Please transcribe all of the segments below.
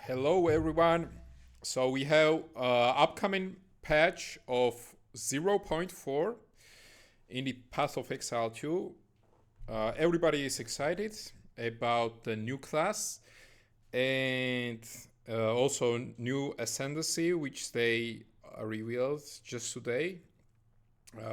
Hello everyone. So we have upcoming patch of 0.4 in the Path of Exile 2. Everybody is excited about the new class and also new ascendancy which they revealed just today.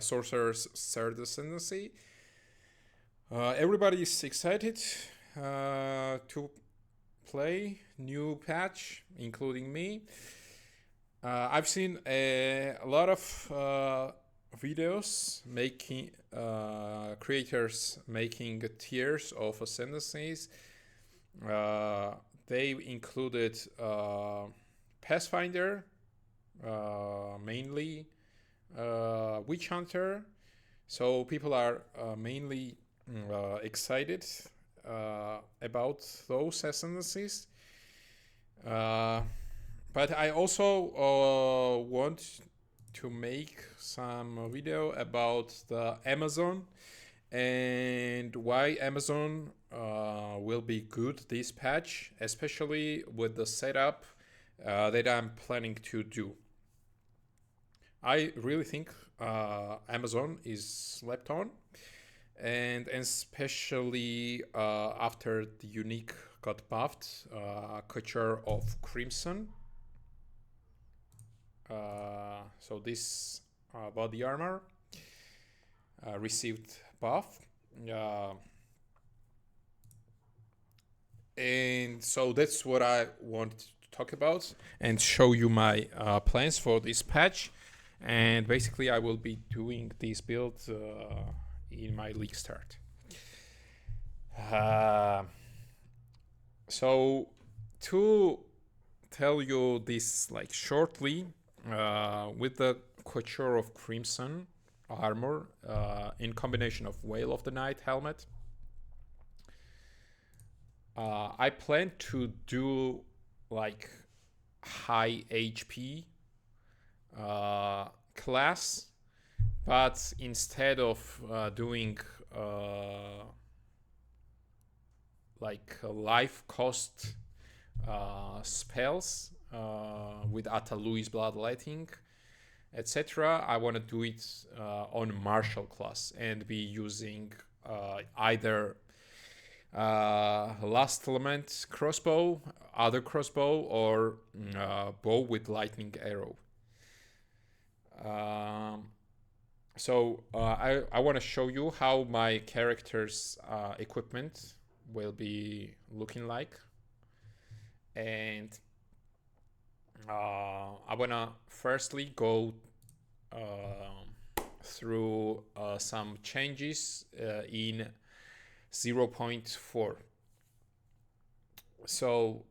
Sorcerer's third ascendancy. Everybody is excited to play new patch, including me. I've seen a lot of videos making creators making tiers of ascendancies. They included Pathfinder, mainly Witch Hunter. So people are mainly excited about those ascendancies. But I also want to make some video about the Amazon and why Amazon will be good this patch, especially with the setup that I'm planning to do. I really think Amazon is slept on, and especially after the unique got buffed, Couture of Crimson. So this body armor received buff. And so that's what I want to talk about and show you my plans for this patch. And basically I will be doing this build in my league start. So to tell you this like shortly, with the Couture of Crimson armor in combination of Veil of the Night helmet, I plan to do like high HP class, but instead of doing like life cost spells with Atalui's Bloodletting, etc., I want to do it on martial class and be using either Last Lament crossbow, other crossbow, or bow with lightning arrow. So I want to show you how my character's equipment will be looking like. And I want to firstly go through some changes in 0.4. So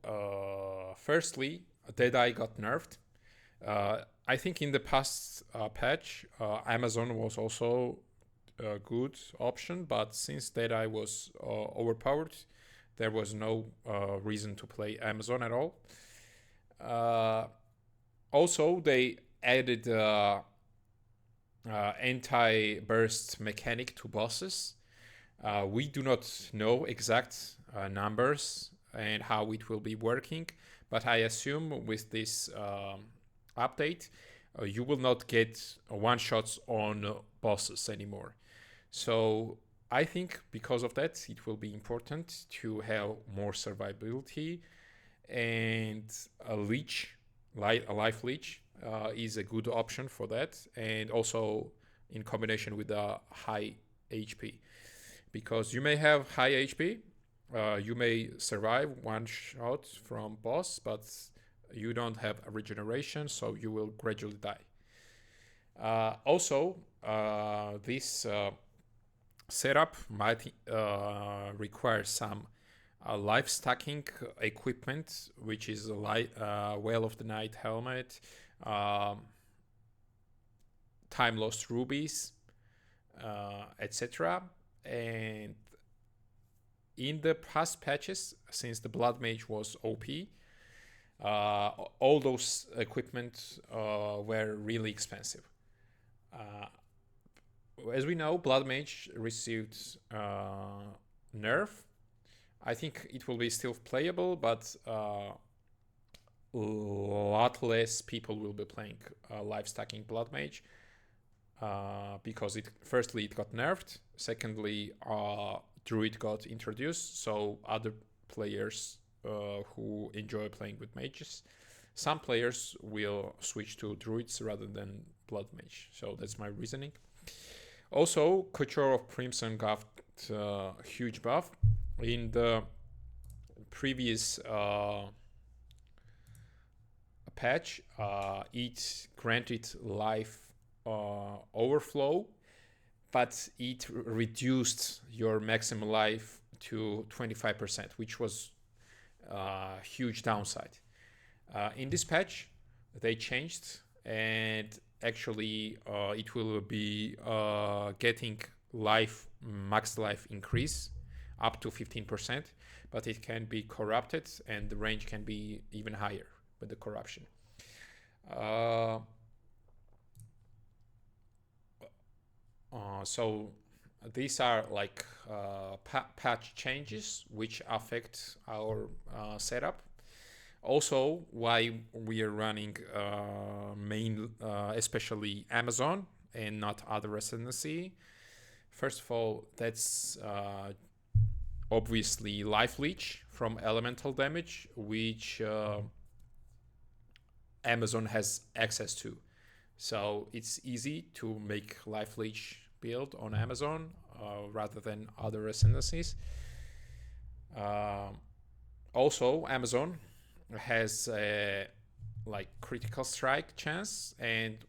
firstly, Deadeye got nerfed. I think in the past patch, Amazon was also a good option, but since Deadeye was overpowered, there was no reason to play Amazon at all. Also, they added anti-burst mechanic to bosses. We do not know exact numbers and how it will be working, but I assume with this update, you will not get one-shots on bosses anymore. So I think because of that, it will be important to have more survivability, and a leech, a life leech, is a good option for that, and also in combination with a high HP, because you may have high HP, you may survive one shot from boss, but you don't have a regeneration, so you will gradually die. Also, this setup might require some life stacking equipment, which is a Veil of the Night helmet, time lost rubies, etc. And in the past patches, since the Blood Mage was OP, all those equipment were really expensive. As we know, Blood Mage received nerf. I think it will be still playable, but lot less people will be playing life stacking Blood Mage, because firstly it got nerfed, secondly Druid got introduced, so other players who enjoy playing with mages, some players will switch to Druids rather than Blood Mage. So that's my reasoning. Also, Couture of Crimson got a huge buff. In the previous patch, it granted life overflow, but it reduced your maximum life to 25%, which was a huge downside. In this patch, they changed, and actually it will be getting max life increase up to 15%, but it can be corrupted, and the range can be even higher with the corruption. So these are like patch changes which affect our setup. Also, why we are running especially Amazon and not other ascendancy. First of all, that's obviously life leech from elemental damage, which Amazon has access to. So it's easy to make life leech build on Amazon rather than other ascendancies. Also, Amazon has a critical strike chance, and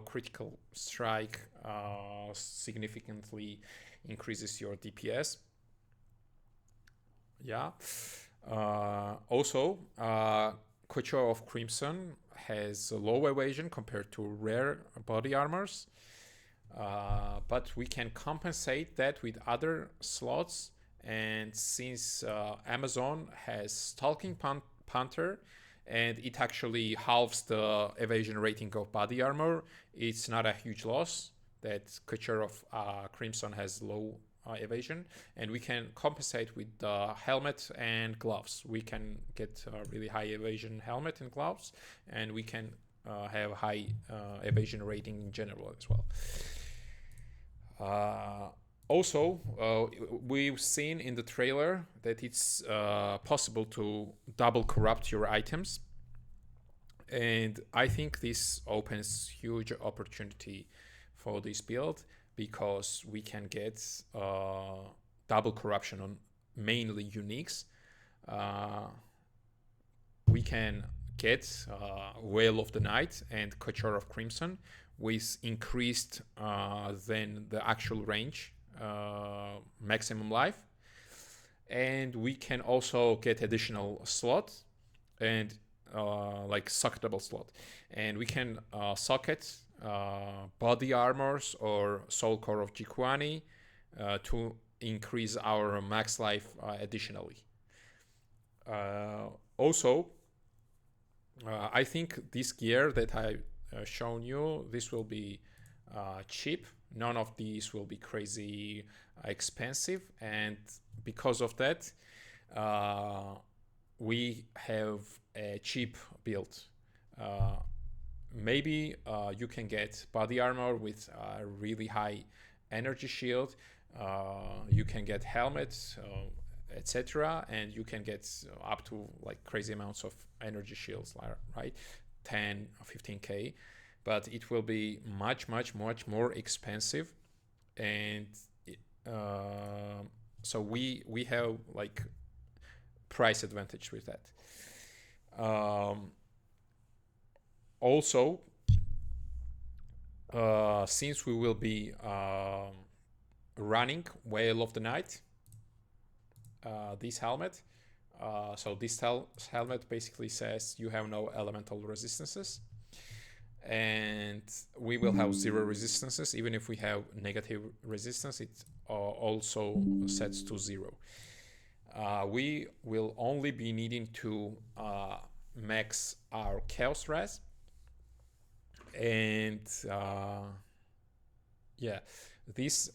critical strike significantly increases your DPS. Yeah. Also, Couture of Crimson has a low evasion compared to rare body armors, but we can compensate that with other slots. And since Amazon has Stalking Panther, and it actually halves the evasion rating of body armor, it's not a huge loss that Couture of Crimson has low evasion, and we can compensate with the helmet and gloves. We can get a really high evasion helmet and gloves, and we can have high evasion rating in general as well. Also, we've seen in the trailer that it's possible to double corrupt your items, and I think this opens huge opportunity for this build, because we can get double corruption on mainly uniques. We can get Whale of the Night and Couture of Crimson with increased than the actual range maximum life, and we can also get additional slot and socketable slot, and we can socket body armors or soul core of Jikwani to increase our max life additionally. Also, I think this gear that I shown you, this will be cheap. None of these will be crazy expensive, and because of that, we have a cheap build. Maybe you can get body armor with a really high energy shield. You can get helmets, etc., and you can get up to crazy amounts of energy shields, right? 10 or 15k, but it will be much more expensive, and so we have price advantage with that. Also, since we will be running Whale of the Night, this helmet, so this helmet basically says you have no elemental resistances, and we will have 0 resistances. Even if we have negative resistance, it also sets to 0. We will only be needing to max our chaos res, and this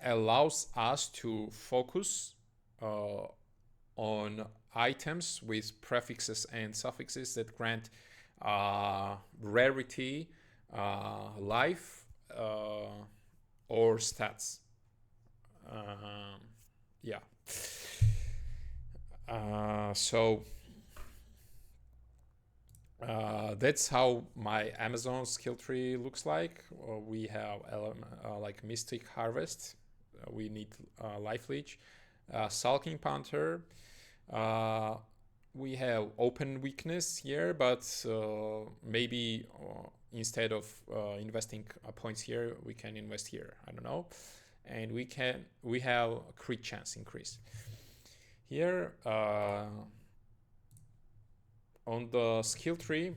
allows us to focus on items with prefixes and suffixes that grant rarity, life, or stats. Yeah. So that's how my Amazon skill tree looks like. We have like Mystic Harvest. We need Life Leech, Sulking Panther. We have Open Weakness here, but maybe instead of investing points here, we can invest here. I don't know. And we have crit chance increase here. On the skill tree,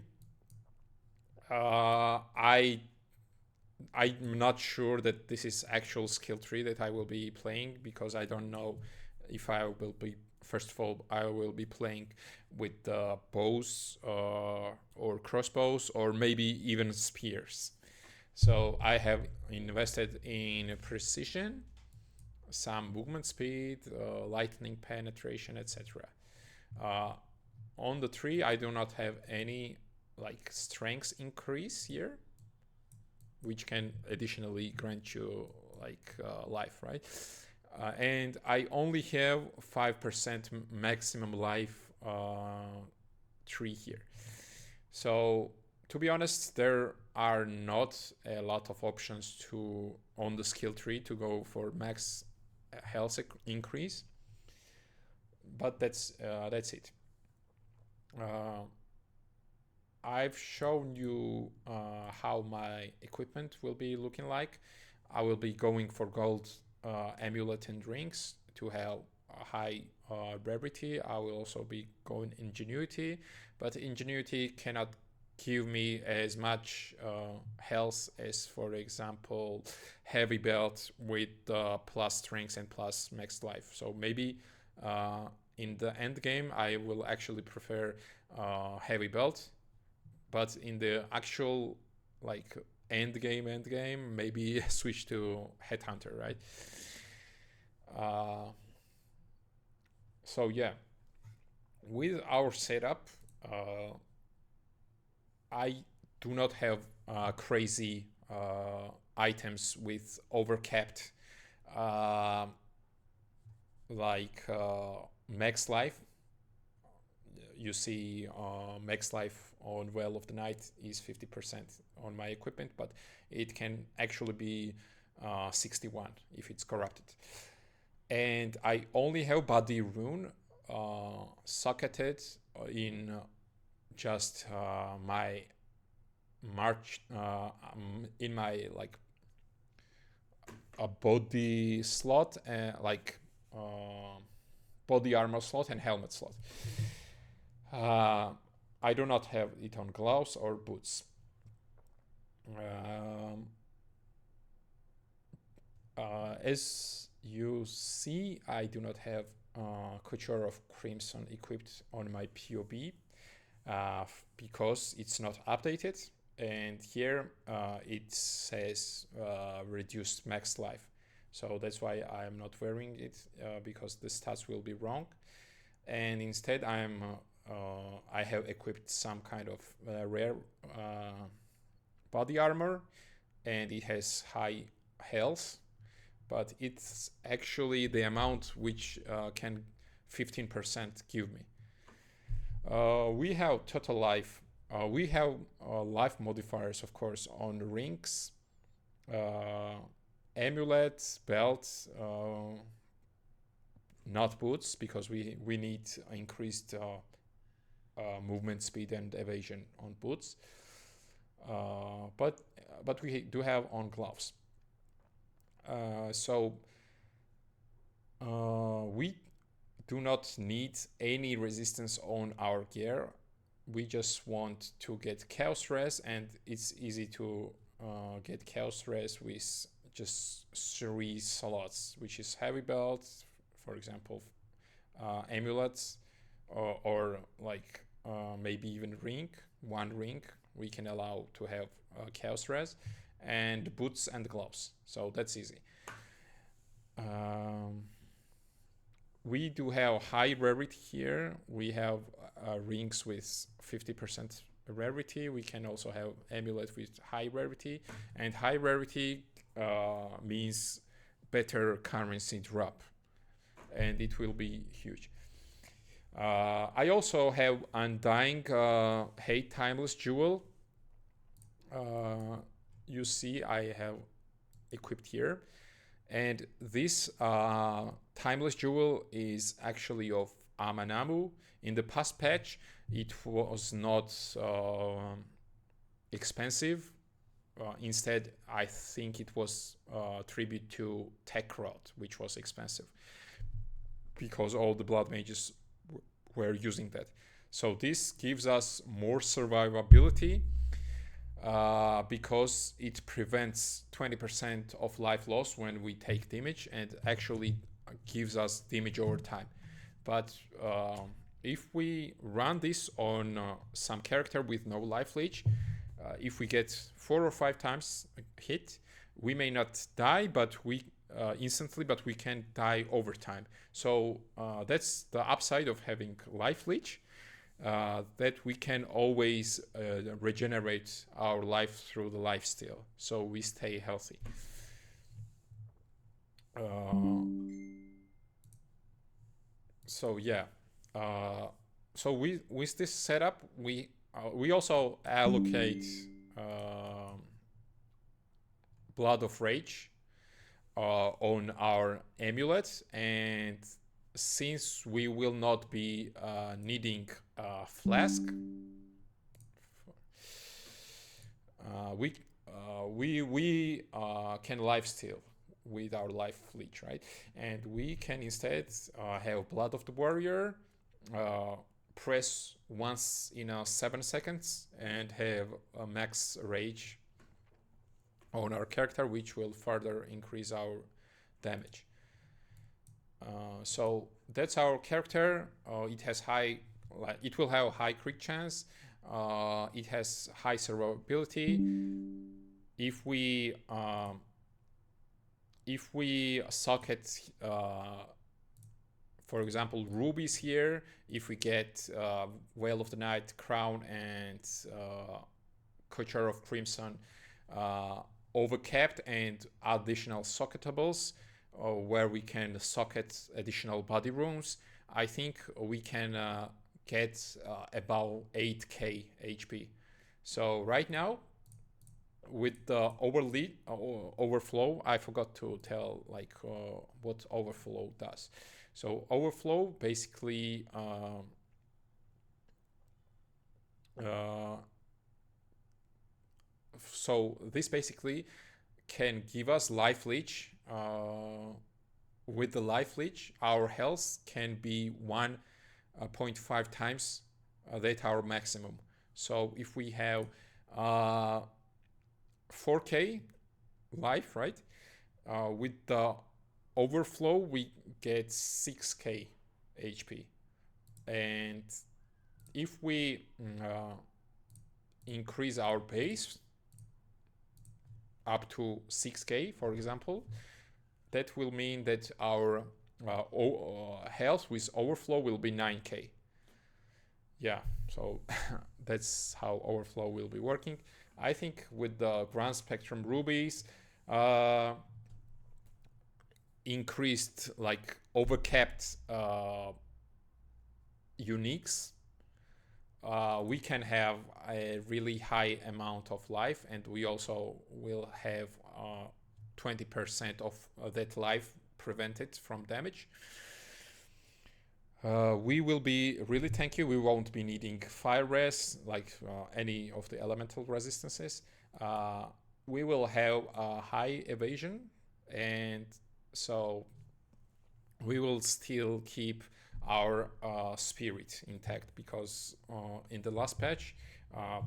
I'm not sure that this is actual skill tree that I will be playing, because I don't know if I will be, first of all, I will be playing with bows or crossbows, or maybe even spears. So I have invested in precision, some movement speed, lightning penetration, etc. On the tree, I do not have any like strength increase here, which can additionally grant you like life, right? And I only have 5% maximum life tree here. So to be honest, there are not a lot of options to on the skill tree to go for max health increase, but that's it. I've shown you how my equipment will be looking like. I will be going for gold amulet and rings to have a high rarity. I will also be going ingenuity, but ingenuity cannot give me as much health as, for example, heavy belt with plus strength and plus max life. So maybe in the end game, I will actually prefer heavy belt, but in the actual like end game, maybe switch to headhunter, right? So yeah, with our setup, I do not have crazy items with overcapped max life. You see max life on Well of the Night is 50% on my equipment, but it can actually be 61 if it's corrupted. And I only have body rune socketed in just my march in my like a body slot, body armor slot and helmet slot. I do not have it on gloves or boots. As you see, I do not have Couture of Crimson equipped on my PoB because it's not updated, and here it says reduced max life. So that's why I'm not wearing it, because the stats will be wrong. And instead I have equipped some kind of rare body armor, and it has high health, but it's actually the amount which can 15% give me. We have total life. We have life modifiers, of course, on rings, amulets, belts, not boots, because we need increased movement speed and evasion on boots. But we do have on gloves. So we do not need any resistance on our gear. We just want to get chaos res, and it's easy to get chaos res with just 3 slots, which is heavy belt, for example, amulets, or like maybe even one ring we can allow to have chaos res, and boots and gloves. So that's easy. we do have high rarity here. We have rings with 50% rarity. We can also have amulet with high rarity, and high rarity means better currency drop, and it will be huge. I also have Undying Hate Timeless Jewel. You see I have equipped here, and this Timeless Jewel is actually of Amanamu. In the past patch it was not expensive. Instead, I think it was tribute to Techrot, which was expensive because all the blood mages were using that. So this gives us more survivability because it prevents 20% of life loss when we take damage, and actually gives us damage over time. But if we run this on some character with no life leech, if we get 4 or 5 times hit, we may not die, but we instantly, but we can die over time. So that's the upside of having life leech, that we can always regenerate our life through the lifesteal, so we stay healthy. So yeah, so with this setup, we also allocate Blood of Rage on our amulet, and since we will not be needing flask, we can lifesteal with our life leech, right? And we can instead have Blood of the Warrior, press once in 7 seconds, and have a max rage on our character, which will further increase our damage. So that's our character. It has it will have high crit chance. It has high survivability. If we socket, for example, rubies here, if we get Veil of the Night, Crown, and Couture of Crimson overcapped, and additional socketables, where we can socket additional body rooms, I think we can get about 8k HP. So right now, with the overflow, I forgot to tell what overflow does. So overflow basically so this basically can give us life leech. With the life leech, our health can be 1.5 times that our maximum. So if we have 4k life, right? With the overflow, we get 6k HP. And if we increase our base up to 6k, for example, that will mean that our health with overflow will be 9k. Yeah, so that's how overflow will be working. I think with the Grand Spectrum rubies, increased overcapped uniques, we can have a really high amount of life, and we also will have 20% of that life prevented from damage. We will be really tanky. We won't be needing fire res like any of the elemental resistances. We will have a high evasion, and so we will still keep our spirit intact, because in the last patch,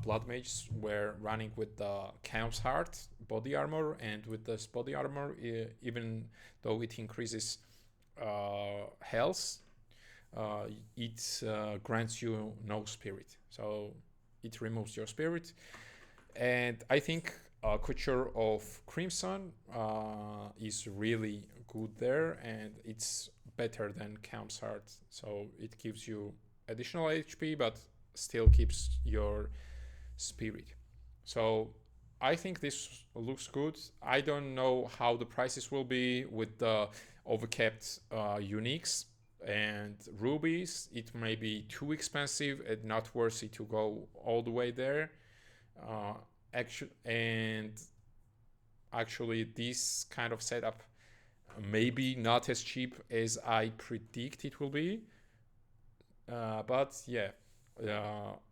blood mages were running with the Count's Heart body armor, and with this body armor, even though it increases health, it grants you no spirit, so it removes your spirit. And I think Couture of Crimson is really good there, and it's better than Cam's Heart. So it gives you additional HP, but still keeps your spirit. So I think this looks good. I don't know how the prices will be with the overcapped uniques and rubies. It may be too expensive and not worth it to go all the way there. Actually, this kind of setup maybe not as cheap as I predict it will be. But yeah,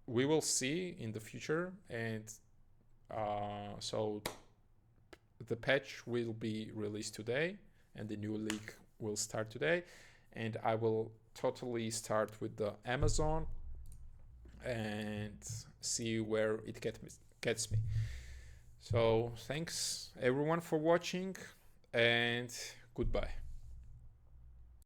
we will see in the future. And so the patch will be released today, and the new league will start today. And I will totally start with the Amazon and see where it gets me. So thanks everyone for watching, and goodbye.